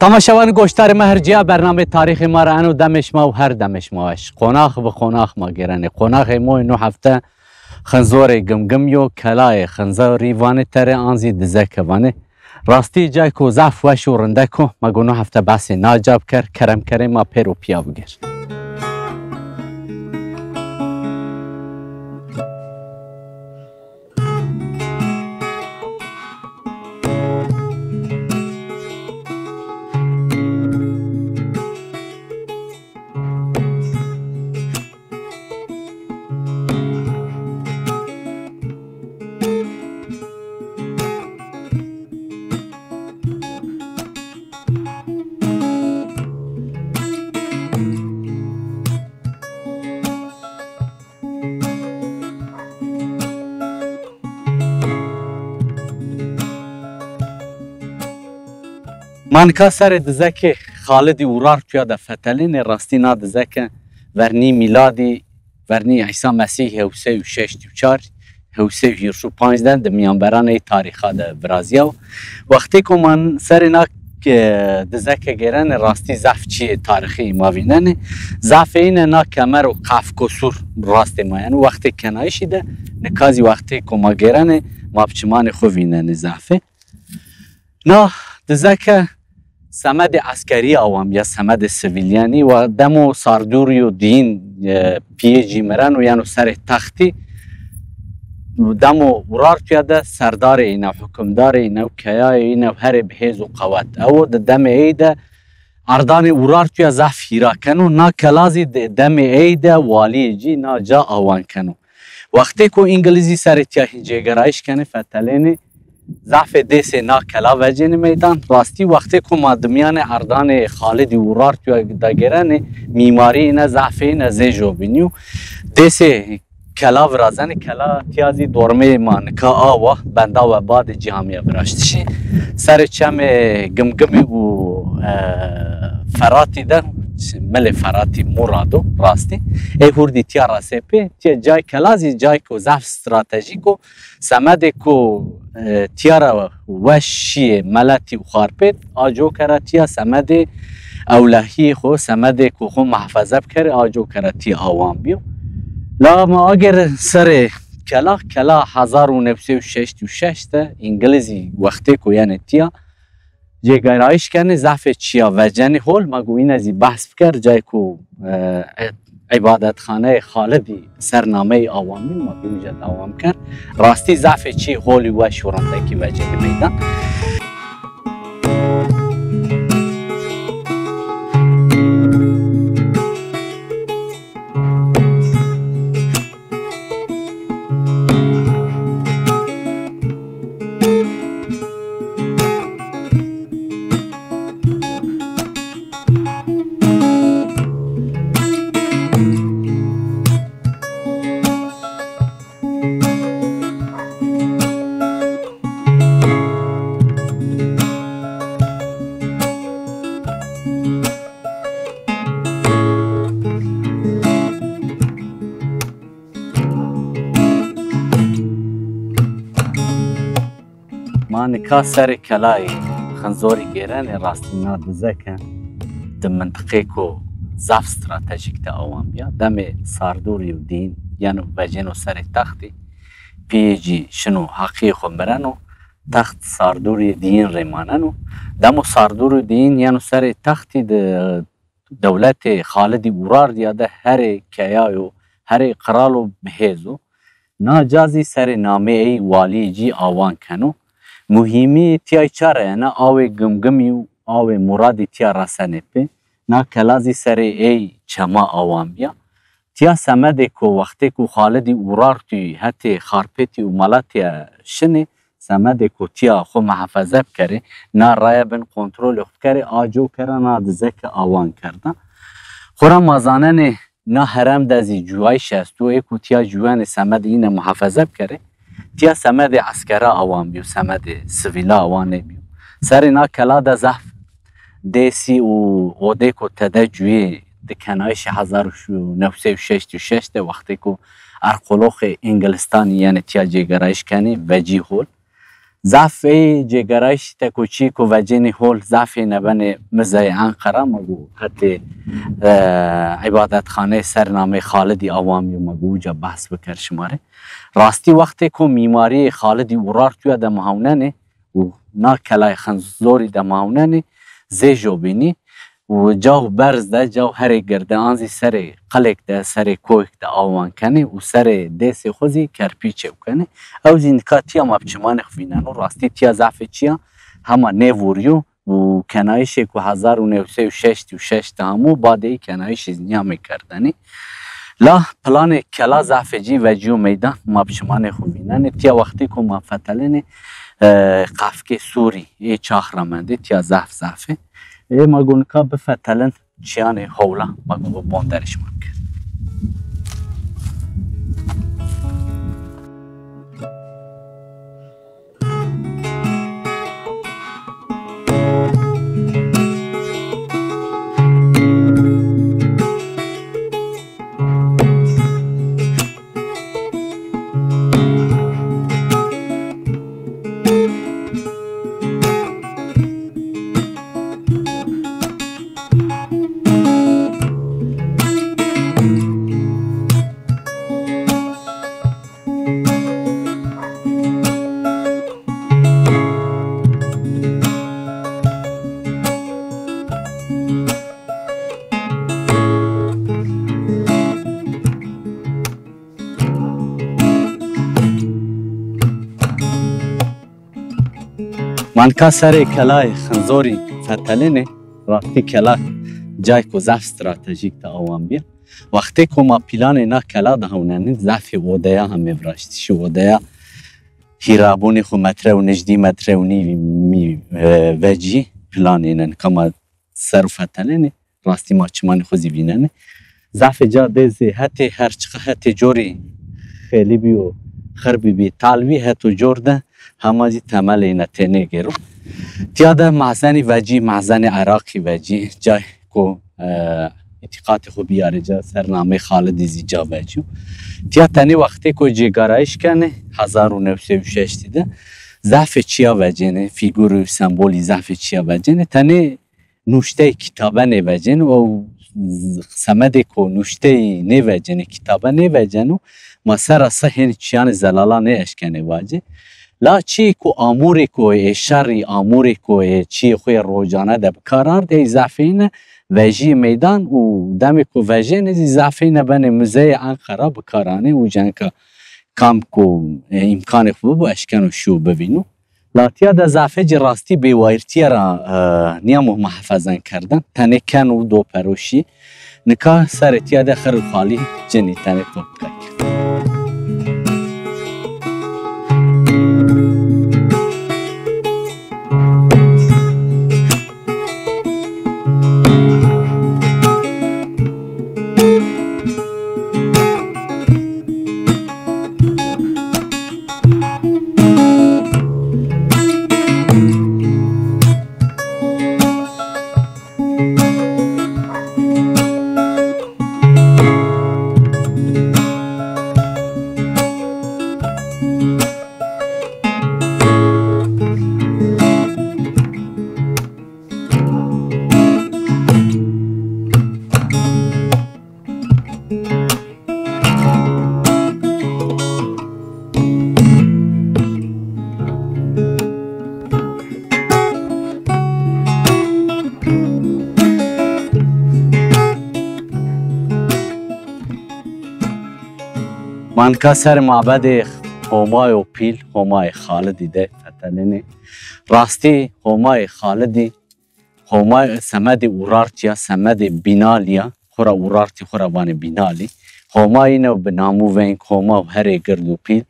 تماشاوان گوشتار مهرجیا برنامه تاریخ ما را انو دمش ما و هر دمش ماش قناخ و قناخ ما گرانه قناخ مو نو هفته خنزور گمگمیو کلای خنزور ریوانه تره آنزی دزک وانه راستی جای کو زعف و شورنده کو مگو نو هفته بس ناجاب کرم کرم ما پیرو پیا بگیر مانکا سر دزک خالدی ورار پیاده فتلین راستی نا دزک ورنی میلادی ورنی عیسی مسیح هوسه و ششت و چار هوسه و هیرشو پانزدن دمیان برانه تاریخا ده برازیل وقتی که من سر نا دزک گرن راستی زف چیه تاریخی ما وینن زف اینه نا کمر و قف کسور راستی ما یعنی وقتی کنایشی ده نکازی وقتی که ما گرن ما بچمان خو وینن زفه نا دزک سمد عسکری آوام یا سمد سویلیانی و دمو ساردوری و دین پیجی مرن و یعنی سر تختی دمو ورار پیاده سردار اینا و حکمدار اینا و کیای اینا و هر بحیز و قوت او دم ایده اردان ورار پیاده زف هیرا کنو نا کلازی دم ایده والی جی نا جا آوان کنو وقتی که انگلیزی سر تیاهی جگرایش کنه فتلینی ضعف دیس نا کلا وجه میدان راستی وقتی که مادمیان اردان خالدی ورار تو دگرن میماری اینا ضعف اینا زیجو بینیو دیس کلا ورازن کلا تیازی دورمه مانکا آوا بندا و باد جامعه براشتشی سر چم گمگمی و فراتی ده مل فراتی مرادو راستی ای هردی تیا راسپی تیا جای کلازی جای کو ضعف استراتژیکو سمد کو تیارا وشی ملتی و خارپت آجو کرا تیا سمد اولهی خو سمد کو خو محفظه بکر آجو کرا تیا آوان بیو لا ما اگر سر کلا 1966 انگلیزی وقتی کو یعنی تیا جه گرایش کنه ضعف چیا وجنی هول مگو این ازی بحث بکر جای کو عبادت خانه خالدی سرنامه آوامی ما بیوجد آوام کرد راستی ضعف چی هولی و شورندکی وجه میدان نکا سر کلای خنزوری گیرن راستی نا دزکن دم منطقه کو ضعف استراتژیک تا آوان بیا دم ساردوری و دین یعنی بجنو سر تختی پیجی شنو حقی خمبرنو تخت ساردوری دین ریماننو دمو ساردوری دین یعنی سر تختی دولت خالدی ورار دیاده هر کیایو هر قرالو بهیزو ناجازی سر نامه ای والی جی آوان کنو مهمی تیای چاره نه آوی گمگمی و آوی مرادی تیا رسنه پی نه کلازی سر ای چما آوان بیا تیا سمده که وقتی که خالدی ورار توی حتی خارپتی و ملاتی شنه سمده که تیا خو محفظه بکره نه رای بن کنترول خود کره آجو کره نه دزک آوان کردن خورا مازانه نه حرم دازی جوای شستو ایکو تیا جوان سمده اینه محفظه بکره تیا سمد عسکرا آوان بیو سمد سویلا آوانه بیو سر نا کلا دا زحف دیسی و اوده کو تده جوی ده کنایش 1966 ده وقتی کو ارقلوخ انگلستانی یعنی تیا جگرایش کنی وجی هول ضعف جگرایش تکوچیک و وجین هول ضعف نبن مزای انقره مگو حتی عبادت خانه سرنامه خالدی عوامی مگو جا بحث بکر شماره راستی وقتی که میماری خالدی ورار توی دمهوننه و نا کلای خنزوری دمهوننه زیجو بینی و جاو برز ده جاو هر گرده آنزی سر قلق ده سر کوک ده آوان کنه و سر دیسی خوزی کرپیچه کنه او زینکا تیا مبچمان خوینن و راستی تیا ضعف چیا همه نیوریو و کنایش که 1936 همو باده ای کنایش نیامه کردنی لا پلان کلا ضعف جی و جیو میدان مبچمان خوینن تیا وقتی که مفتلن قفک سوری ای چاخ رمنده تیا ضعفه ما گونکا بفتلن چیان حولا ما گو باندرش ممکن من که سر کلای خنزوری فتلینه وقتی کلا جای که ضعف استراتژیک تا آوان بیا وقتی که ما پیلان اینا کلا دهوننه ضعف ودیا هم میبراشتیش ودیا هیرابونی خو متره و نجدی متره و نیوی وجی پیلان اینن که ما سر فتلینه راستی ما چمان خوزی بیننه ضعف جا دیزی حتی هرچقه حتی جوری خیلی بیو خربی بی تالوی حتی جور ده همه جی تمل اینا تنه گرو تیاده معزن وجی معزن عراقی وجی جای که اتقاط خو بیاره جا سرنامه خالدی زیجا وجیو تیا تنی وقتی که جگرایش کنه 1906 دیده ضعف چیا وجینه فیگور سمبولی ضعف چیا وجینه تنی نوشته کتابه نوجین و سمده که نوشته نوجینه کتابه نوجینو ما سر صحین چیان زلالا نه اشکنه واجه لا چی کو آموری کو شری آموری کو چی خوی روزانه ده بکارار ده ضعفین وجی میدان و دمی کو وجی نزی ضعفین بن موزه انقره بکارانه و جنکا کام کو امکان خوب و اشکن و شو ببینو لا تیا ده ضعف راستی به وایرتی را نیامو محفظن کردن تنه کن و دو پروشی نکا سر تیا ده خر خالی جنی تنه توب کرد من که سر معبد همای و پیل همای خالدی ده فتلینه راستی همای خالدی همای سمد اورارتیا سمد بینالیا خورا اورارتی خورا وان بینالی همای نو بنامو وین هما و هر گرد و پیل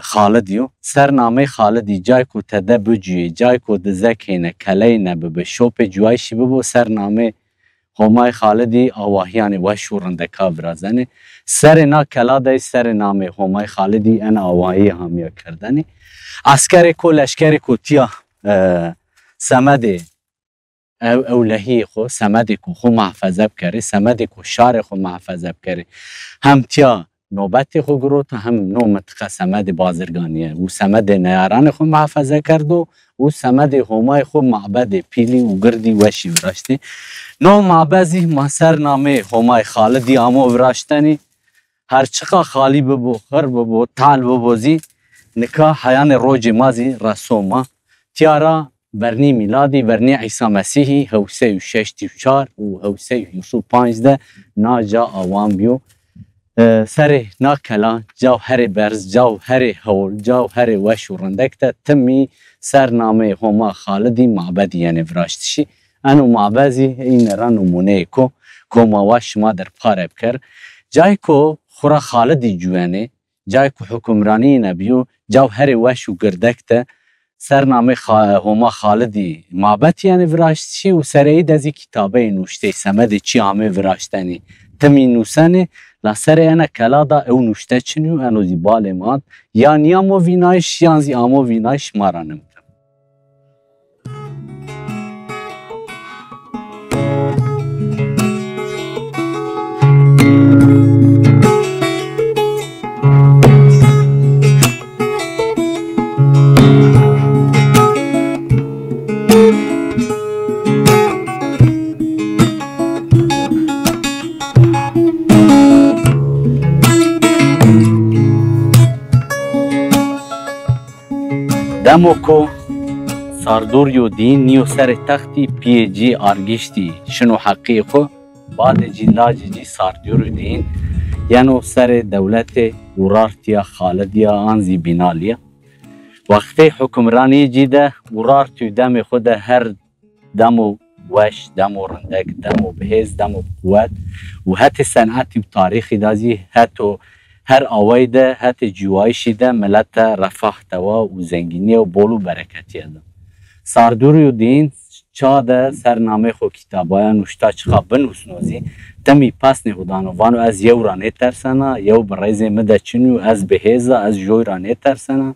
خالدیو سرنامه خالدی جای کو تده بجوی جای کو دزکینه کلینه به شوپ جوایشی ببو سرنامه همای خالدی آواهیان و شورنده کابرازنه سر نا کلاده سر نام همای خالدی ان آواهی همیه کردنی عسکر کو لشکر کو تیا سمد اولهی خو سمد کو خو محفظه بکره سمد کو شار خو محفظه بکره هم تیا نوبت خو گروت هم نو منطقه سمد بازرگانیه و سمد نیاران خو محافظه کرد و سمد همای خو معبد پیلی و گردی وشی وراشتی نو معبزی ما سرنامه همای خالدی آمو وراشتنی هر چقا خالی ببو خر ببو تعال ببوزی نکاح حیان روج مازی رسوما تیارا برنی میلادی برنی عیسی مسیحی هوسه و ششتی و چار و هوسه و یوسو پانزده ناجا آوام بیو سر ناکلان جوهر برز جوهر هول جوهر وش و رندکتا تمی سرنامه هما خالدی معبدی یعنی فراشتشی انو معبزی این ران نمونه کو ما وش ما در پاره بکر جای کو خورا خالدی جوانه جای کو حکمرانی نبیو جوهر وش و گردکتا سرنامه هما خالدی معبد یعنی فراشتشی و سرعید از کتابه نوشته سمد چی همه فراشتنی تمی نوسنه لسر انا کلادا او نوشته چنیو انو زی بالمات یا نیامو وینایش یا زی آمو وینایش مارانم دموکو ساردوریو دین نیو سر تختی پی جی آرگیشتی شنو حقی خو بعد جی لاجی جی ساردوریو دین یعنو سر دولت ورارتیا خالدیا آنزی بینالیا وقتی حکمرانی جی ده ورارتیو دم خود هر دمو وش دمو رندک دمو بهز دمو قوت و حتی صنعتی و تاریخی دازی حتی هر آوایده حتی جوایشی ده ملت رفاه توا و زنگینی و بول و برکتی ده ساردوریو دین چا ده سرنامه خو کتابای نوشتا چخا بنوسنوزی تمی پس نهودانو وانو از یو رانه ترسنا یو برایز مده چنیو از بهیزا از جوی رانه ترسنا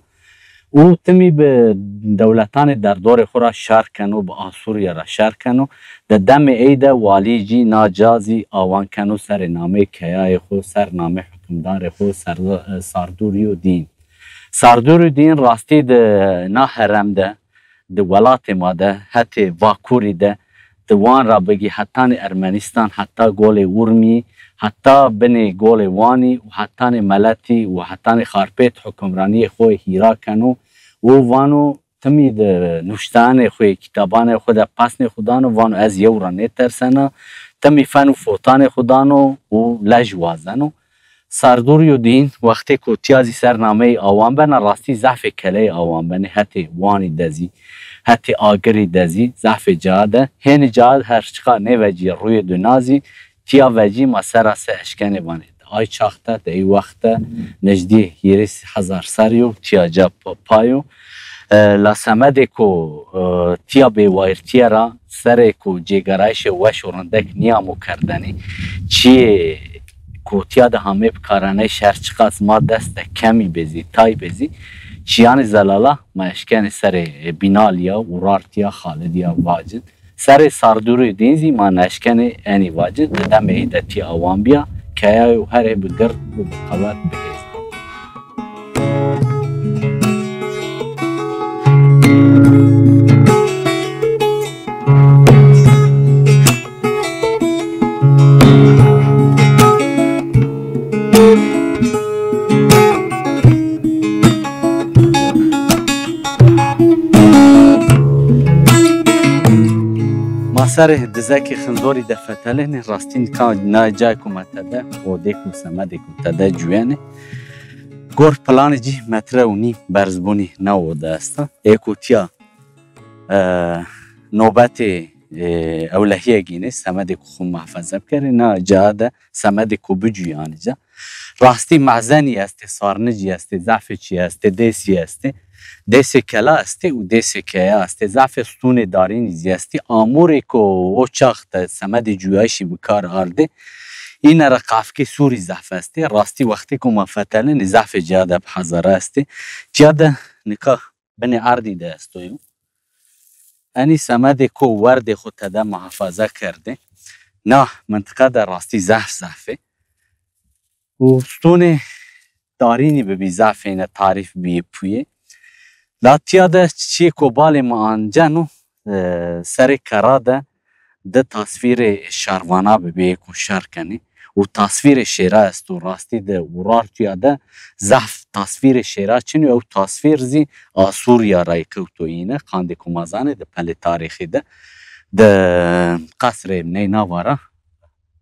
و تمی به دولتان در دور خورا شر کنو به آسوریا را شر کنو ده دم ایده والی جی ناجازی آوان کنو سر نامه کیای خو سر نامه حکمدار خو ساردوریو دین ساردوریو دین راستی ده نا حرم ده ولات ما ده حتی واکوری ده وان را بگی حتی ارمنستان حتی گول ورمی حتی بنی گول وانی و حتی ملتی و حتی خارپیت حکمرانی خوی هیرا کنو و وانو تمی ده نوشتان خوی کتابان خود پسن خودانو وانو از یو را نیترسنه تمی فن و فوتان خودانو و لجوازنو ساردوریو دین وقتی که تیازی سرنامه آوان بنا راستی ضعف کلی آوان بنا حتی وانی دزی حتی آگری دزی ضعف جاده هین جاد هر چقا نوجی روی دنازی تیا وجی ما سراسه اشکنه بانید آی چاخته ده ای وقت نجدی 1000 سریو تیا جا پایو لسمده کو تیا به وایرتیا را سر کو جگرایش وش ورندک نیامو کردنی چیه کوتیا ده همه بکارانه شهرچقات ما دست کمی بزی تای بزی چیان زلالا ما اشکن سر بینالیا ورارتیا خالدیا واجد سر ساردوری دینزی ما نشکن اینی واجد دم ایدتی آوان بیا که و هر بگرد و بقوات بهیز سر دزاکی خنزوری دفتله نه راستین کان ناجای کومتده و دیکو سمدی کوتده جوانه گور پلان جی متر و نیم برزبونی نو داستا ایکوتیا نوبت اولهیه گینه سمدی کو خون محفظه بکره نه جاده سمدی کو بجویانه جا راستی معزنی است سارنجی است ضعف چی است دیسی است دست کلا است و دست کیا است ضعف ستون دارین زیستی آموری کو او چاخت سمد جویاشی بکار آرده این را قافکی سوری ضعف است راستی وقتی که مفتلن ضعف جاده بحضاره است جاده نکاح بنی عردی ده استویو انی سمد کو ورد خود تده محافظه کرده نه منطقه در راستی ضعفه و ستون دارینی ببی ضعف اینه تعریف بی پویه لاتیا ده چی کوبال ما انجانو سر کراده ده تصویر شروانه ببی کو شر کنی و تصویر شیره است و راستی ده ورار تویا ده ضعف تصویر شیره چنی او تصویر زی آسوریا رای کوتو اینه خانده کمازانه ده پل تاریخی ده قصر ابنی نواره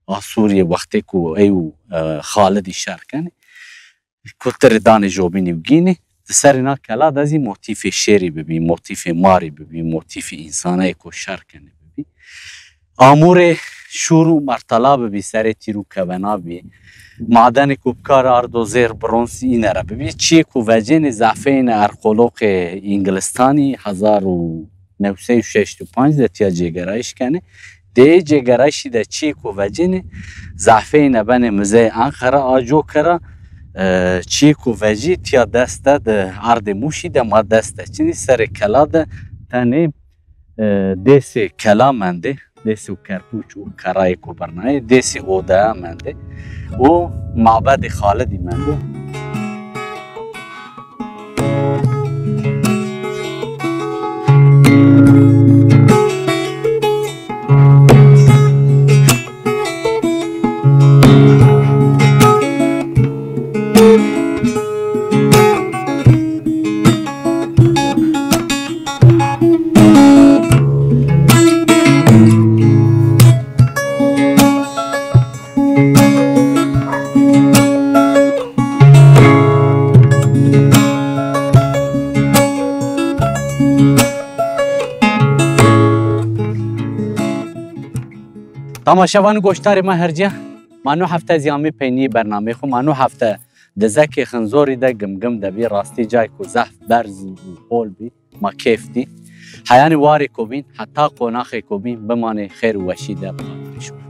آسوریا وقتی که ایو خالدی شر کنی کتر دان جوبینی بگینی سر اینا کلا دازی موتیف شیری ببی موتیف ماری ببی موتیف انسانه کو شر کنی ببی آمور شروع مرتلا ببی سر تیرو کبنا بی معدن کوبکار اردو زیر برونز اینه را ببی چی کو وجین زعفین ارخلوق انگلستانی 1965 ده تیا جگرایش کنه ده جگرایشی ده چی کو وجین زعفین بن مزه انقره آجو کرا چی کو وجی تیا دسته ده ارد موشی ده ما دسته چنی سر کلا ده تنه دسی کلا منده دسی و کرپوچ و کرای کو برنای دسی اوده منده و معبد خالدی منده تماشاوان گوشتار ما هرجه مانو هفته زیامی پینی برنامه خو مانو هفته دزک خنزوری ده گمگم ده بی راستی جای کو زحف برز و قول بی ما کیف دی حیان واری کو بین حتی قناخ کو بین بمانه خیر و وشیده بخاطرشون